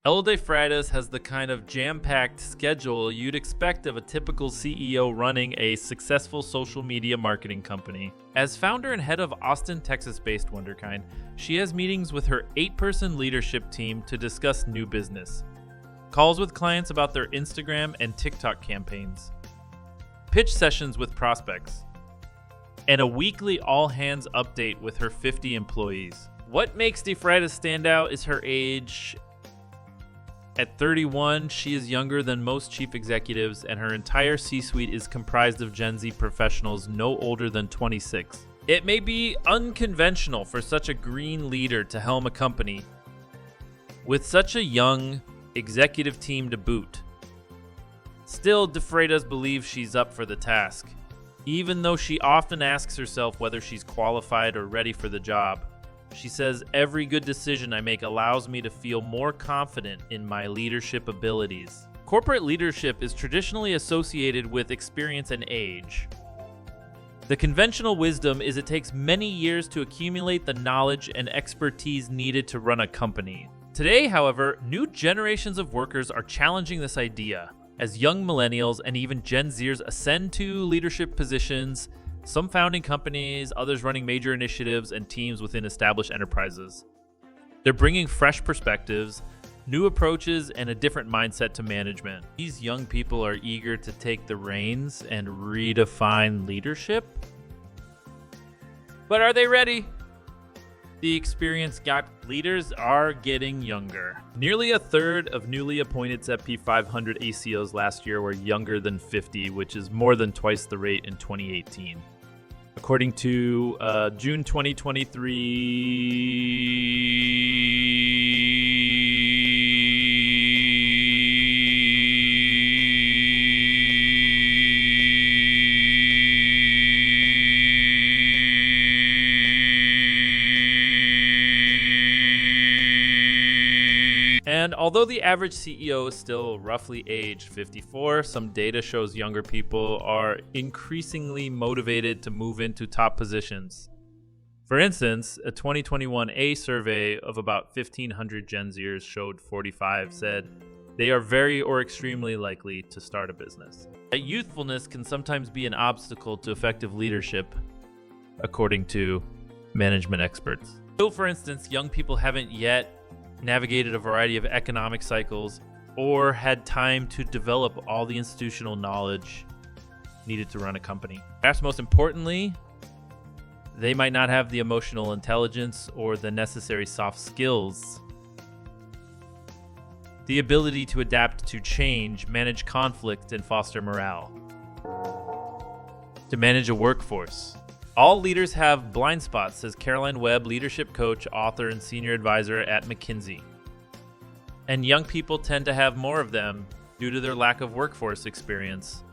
Freitas has the kind of jam-packed schedule you'd expect of a typical CEO running a successful social media marketing company. As founder and head of Austin, Texas-based Wonderkind, she has meetings with her 8-person leadership team to discuss new business, calls with clients about their Instagram and TikTok campaigns, pitch sessions with prospects, and a weekly all-hands update with her 50 employees. What makes Freitas stand out is her age. At 31, she is younger than most chief executives, and her entire C-suite is comprised of Gen Z professionals no older than 26. It may be unconventional for such a green leader to helm a company with such a young executive team to boot. Still, Freitas believes she's up for the task, even though she often asks herself whether she's qualified or ready for the job. She says, "Every good decision I make allows me to feel more confident in my leadership abilities." Corporate leadership is traditionally associated with experience and age. The conventional wisdom is it takes many years to accumulate the knowledge and expertise needed to run a company. Today, however, new generations of workers are challenging this idea. As young millennials and even Gen Zers ascend to leadership positions, some founding companies, others running major initiatives and teams within established enterprises. They're bringing fresh perspectives, new approaches, and a different mindset to management. These young people are eager to take the reins and redefine leadership. But are they ready? The experienced leaders are getting younger. Nearly a third of newly appointed S&P 500 ACOs last year were younger than 50, which is more than twice the rate in 2018. According to June 2023 And although the average CEO is still roughly aged 54, some data shows younger people are increasingly motivated to move into top positions. For instance, a 2021 survey of about 1,500 Gen Zers showed 45 said they are very or extremely likely to start a business. That youthfulness can sometimes be an obstacle to effective leadership, according to management experts. So, for instance, young people haven't yet navigated a variety of economic cycles or had time to develop all the institutional knowledge needed to run a company. Perhaps most importantly, they might not have the emotional intelligence or the necessary soft skills, the ability to adapt to change, manage conflict, and foster morale, to manage a workforce. All leaders have blind spots, says Caroline Webb, leadership coach, author, and senior advisor at McKinsey. And young people tend to have more of them due to their lack of workforce experience.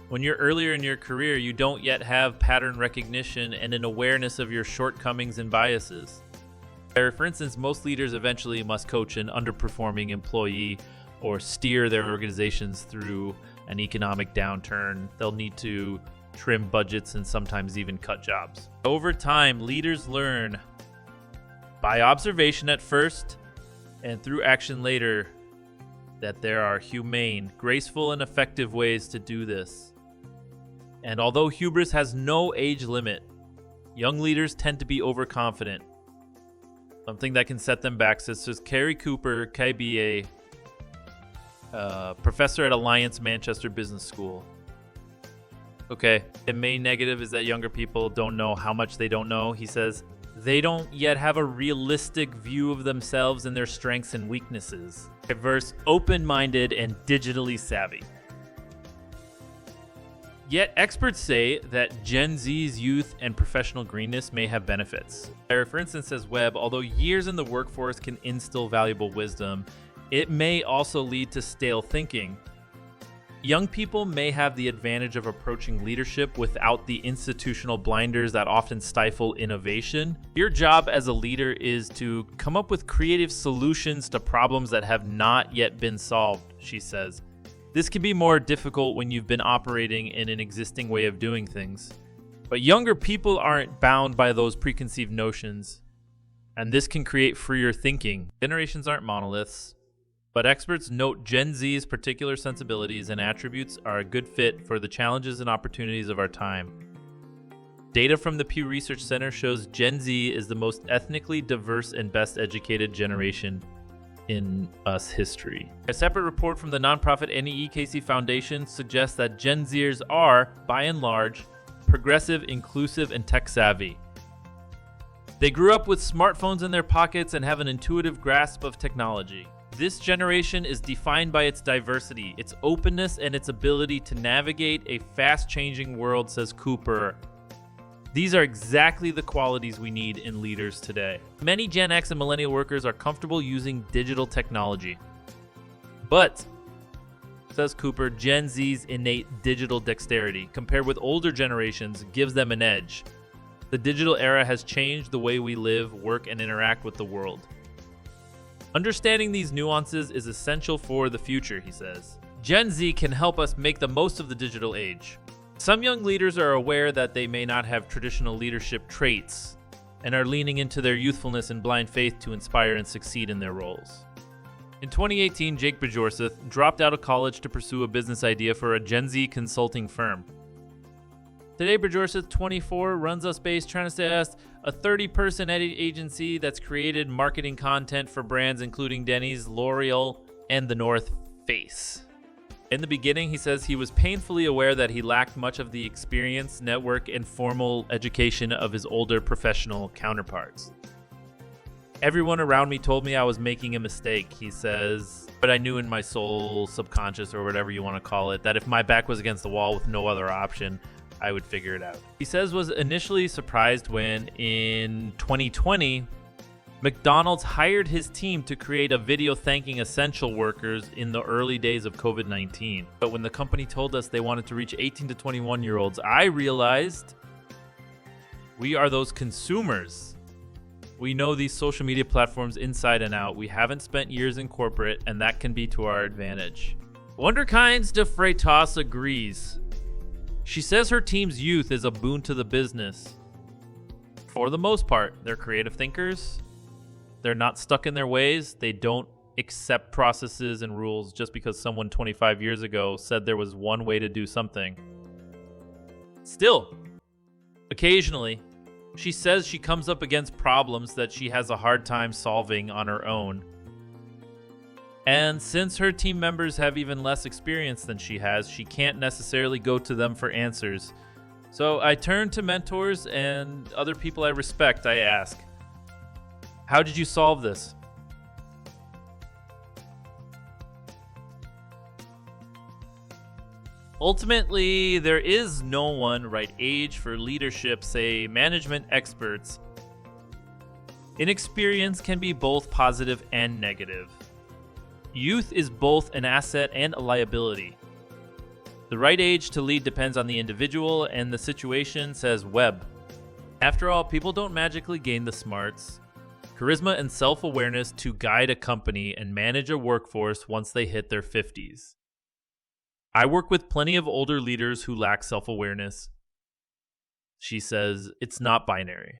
When you're earlier in your career, you don't yet have pattern recognition and an awareness of your shortcomings and biases. For instance, most leaders eventually must coach an underperforming employee or steer their organizations through an economic downturn. They'll need to trim budgets and sometimes even cut jobs. Over time, leaders learn by observation at first and through action later that there are humane, graceful, and effective ways to do this. And although hubris has no age limit, young leaders tend to be overconfident, something that can set them back, says Carrie Cooper, KBA, professor at Alliance Manchester Business School. Okay, the main negative is that younger people don't know how much they don't know. He says they don't yet have a realistic view of themselves and their strengths and weaknesses. Diverse, open-minded, and digitally savvy. Yet experts say that Gen Z's youth and professional greenness may have benefits. For instance, says Webb, although years in the workforce can instill valuable wisdom, it may also lead to stale thinking. Young people may have the advantage of approaching leadership without the institutional blinders that often stifle innovation. Your job as a leader is to come up with creative solutions to problems that have not yet been solved, she says. This can be more difficult when you've been operating in an existing way of doing things. But younger people aren't bound by those preconceived notions, and this can create freer thinking. Generations aren't monoliths. But experts note Gen Z's particular sensibilities and attributes are a good fit for the challenges and opportunities of our time. Data from the Pew Research Center shows Gen Z is the most ethnically diverse and best educated generation in US history. A separate report from the nonprofit NEEKC Foundation suggests that Gen Zers are, by and large, progressive, inclusive, and tech-savvy. They grew up with smartphones in their pockets and have an intuitive grasp of technology. This generation is defined by its diversity, its openness, and its ability to navigate a fast-changing world, says Cooper. These are exactly the qualities we need in leaders today. Many Gen X and millennial workers are comfortable using digital technology. But, says Cooper, Gen Z's innate digital dexterity, compared with older generations, gives them an edge. The digital era has changed the way we live, work, and interact with the world. Understanding these nuances is essential for the future, he says. Gen Z can help us make the most of the digital age. Some young leaders are aware that they may not have traditional leadership traits and are leaning into their youthfulness and blind faith to inspire and succeed in their roles. In 2018, Jake Bajorsath dropped out of college to pursue a business idea for a Gen Z consulting firm. Today, Bajorsath, 24, runs a Space Trinidad, a 30-person agency that's created marketing content for brands including Denny's, L'Oreal, and The North Face. In the beginning, he says he was painfully aware that he lacked much of the experience, network, and formal education of his older professional counterparts. Everyone around me told me I was making a mistake, he says, but I knew in my soul, subconscious, or whatever you want to call it, that if my back was against the wall with no other option, I would figure it out. He says was initially surprised when, in 2020, McDonald's hired his team to create a video thanking essential workers in the early days of COVID-19. But when the company told us they wanted to reach 18 to 21-year-olds, I realized we are those consumers. We know these social media platforms inside and out. We haven't spent years in corporate, and that can be to our advantage. Wonderkind's de Freitas agrees. She says her team's youth is a boon to the business. For the most part, they're creative thinkers. They're not stuck in their ways. They don't accept processes and rules just because someone 25 years ago said there was one way to do something. Still, occasionally, she says she comes up against problems that she has a hard time solving on her own. And since her team members have even less experience than she has, she can't necessarily go to them for answers. So I turn to mentors and other people I respect. I ask, how did you solve this? Ultimately, there is no one right age for leadership, say management experts. Inexperience can be both positive and negative. Youth is both an asset and a liability. The right age to lead depends on the individual and the situation, says Webb. After all, people don't magically gain the smarts, charisma, and self-awareness to guide a company and manage a workforce once they hit their 50s. I work with plenty of older leaders who lack self-awareness. She says it's not binary.